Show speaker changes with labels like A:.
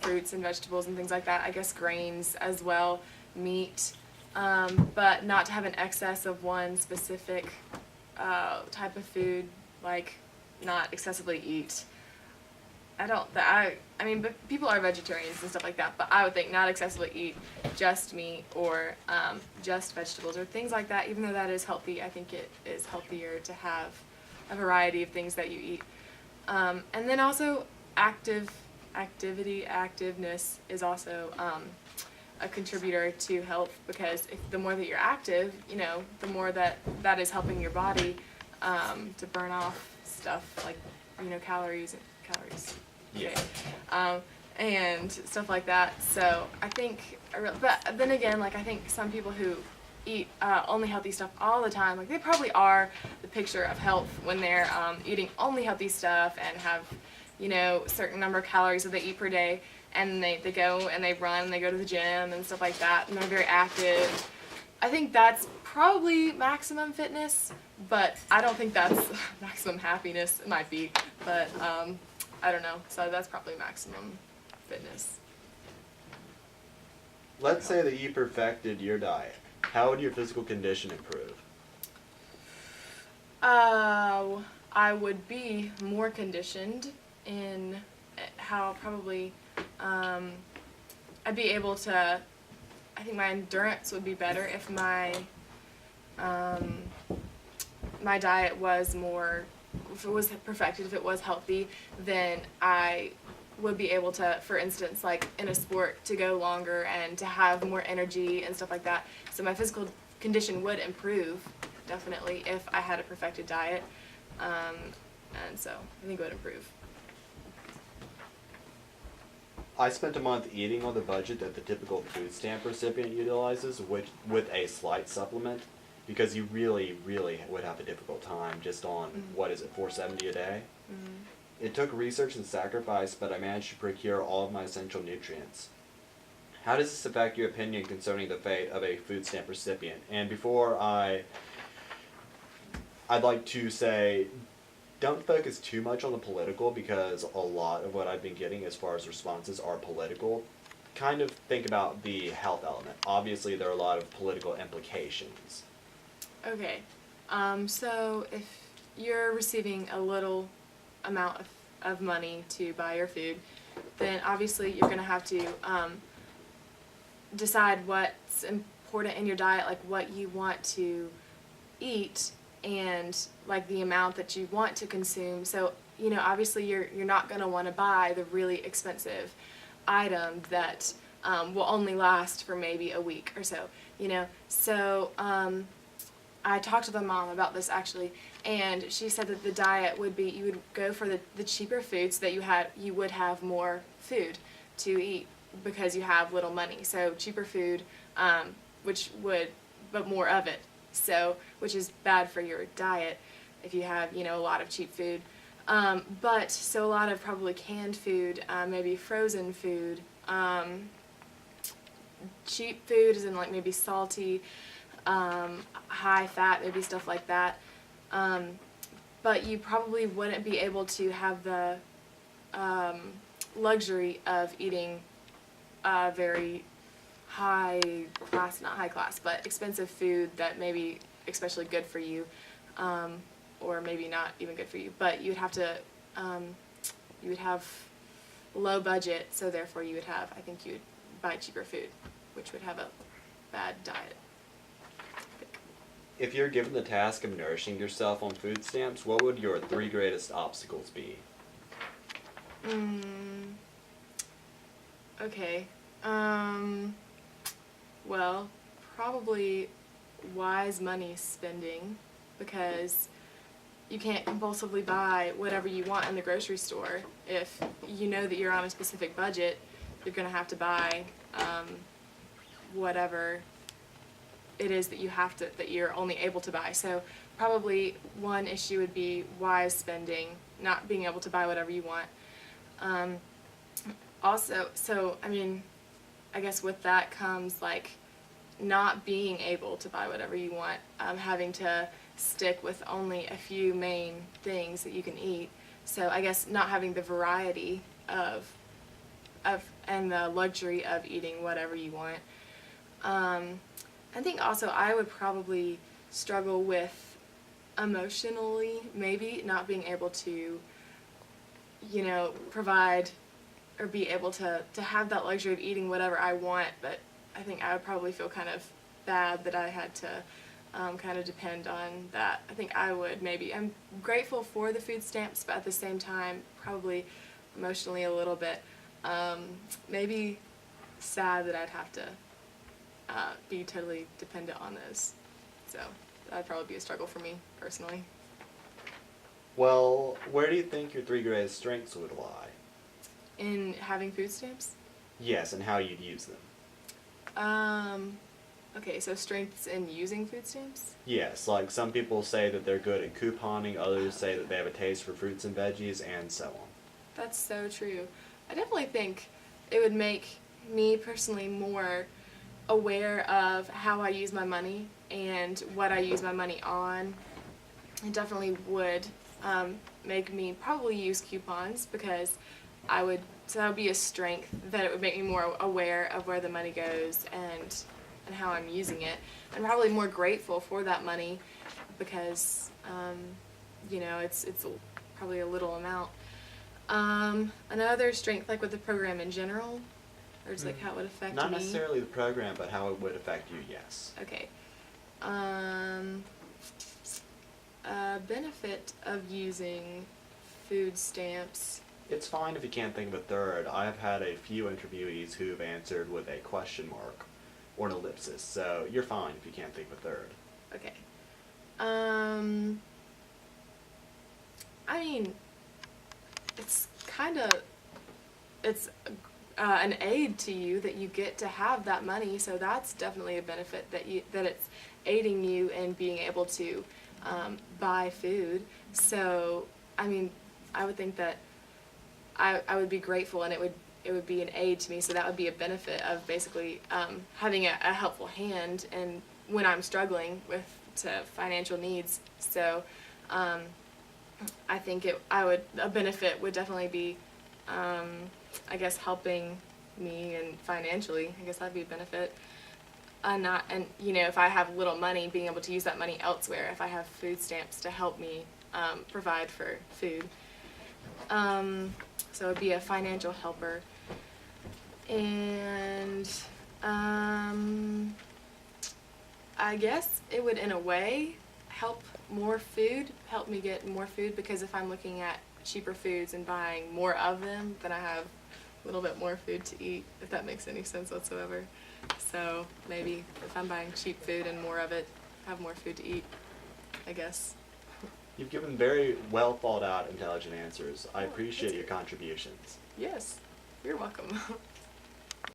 A: fruits and vegetables and things like that. I guess grains as well, meat, but not to have an excess of one specific type of food, like not excessively eat. I mean, but people are vegetarians and stuff like that, but I would think not excessively eat just meat or just vegetables or things like that. Even though that is healthy, I think it is healthier to have a variety of things that you eat. And then also activeness is also a contributor to health, because the more that you're active, the more that is helping your body to burn off stuff like, calories.
B: Yeah.
A: And stuff like that. So I think, but then again, like I think some people who eat only healthy stuff all the time, like they probably are the picture of health when they're eating only healthy stuff and have, certain number of calories that they eat per day, and they go and they run and they go to the gym and stuff like that, and they're very active. I think that's probably maximum fitness, but I don't think that's maximum happiness. It might be, but I don't know. So that's probably maximum fitness.
B: Let's say that you perfected your diet. How would your physical condition improve?
A: I would be more conditioned in how probably I'd be able to, I think my endurance would be better if my my diet was more, if it was perfected, if it was healthy, then I would be able to, for instance, like in a sport, to go longer and to have more energy and stuff like that. So my physical condition would improve, definitely, if I had a perfected diet. And so I think it would improve.
B: I spent a month eating on the budget that the typical food stamp recipient utilizes, with a slight supplement, because you really, really would have a difficult time just on, what is it, $4.70 a day? It took research and sacrifice, but I managed to procure all of my essential nutrients. How does this affect your opinion concerning the fate of a food stamp recipient? And before I'd like to say, don't focus too much on the political, because a lot of what I've been getting as far as responses are political. Kind of think about the health element. Obviously, there are a lot of political implications.
A: Okay, so if you're receiving a little amount of money to buy your food, then obviously you're going to have to decide what's important in your diet, like what you want to eat and like the amount that you want to consume. So, obviously you're not going to want to buy the really expensive item that will only last for maybe a week or so, So I talked to the mom about this actually, and she said that the diet would be, you would go for the cheaper foods, that you would have more food to eat because you have little money. So cheaper food, but more of it. So, which is bad for your diet if you have, a lot of cheap food. So a lot of probably canned food, maybe frozen food, cheap food as in like maybe salty, high fat, maybe stuff like that. But you probably wouldn't be able to have the luxury of eating very high class, not high class, but expensive food that may be especially good for you, or maybe not even good for you. But you would have to, you would have low budget, so therefore you would have, I think you would buy cheaper food, which would have a bad diet.
B: If you're given the task of nourishing yourself on food stamps, what would your 3 greatest obstacles be?
A: Okay. Well, probably wise money spending, because you can't compulsively buy whatever you want in the grocery store. If you know that you're on a specific budget, you're going to have to buy whatever it is that that you're only able to buy. So probably one issue would be wise spending, not being able to buy whatever you want. Also, so I mean, I guess with that comes like not being able to buy whatever you want, having to stick with only a few main things that you can eat. So I guess not having the variety of and the luxury of eating whatever you want. I think also I would probably struggle with emotionally maybe not being able to, provide or be able to have that luxury of eating whatever I want, but I think I would probably feel kind of bad that I had to kind of depend on that. I think I would maybe. I'm grateful for the food stamps, but at the same time, probably emotionally a little bit, maybe sad that I'd have to be totally dependent on those. So that'd probably be a struggle for me personally.
B: Well, where do you think your 3 greatest strengths would lie?
A: In having food stamps?
B: Yes, and how you'd use them.
A: Okay, so strengths in using food stamps?
B: Yes, like some people say that they're good at couponing, others say that they have a taste for fruits and veggies, and so on.
A: That's so true. I definitely think it would make me personally more aware of how I use my money and what I use my money on. It definitely would make me probably use coupons because so that would be a strength, that it would make me more aware of where the money goes and how I'm using it, and probably more grateful for that money because it's probably a little amount. Another strength, like with the program in general, or just like how it would affect me.
B: Not necessarily the program, but how it would affect you, yes.
A: Okay. A benefit of using food stamps.
B: It's fine if you can't think of a third. I've had a few interviewees who've answered with a question mark or an ellipsis, so you're fine if you can't think of a third.
A: Okay. I mean, it's an aid to you that you get to have that money, so that's definitely a benefit that it's aiding you in being able to buy food. So, I mean, I would think that I would be grateful, and it would be an aid to me, so that would be a benefit of basically having a helpful hand and when I'm struggling with financial needs. So I think a benefit would definitely be I guess helping me and financially. I guess that'd be a benefit. If I have little money, being able to use that money elsewhere, if I have food stamps to help me provide for food. So it would be a financial helper. And I guess it would, in a way, help me get more food, because if I'm looking at cheaper foods and buying more of them, then I have a little bit more food to eat, if that makes any sense whatsoever. So maybe if I'm buying cheap food and more of it, I have more food to eat, I guess.
B: You've given very well thought out, intelligent answers. I appreciate your contributions.
A: Yes, you're welcome.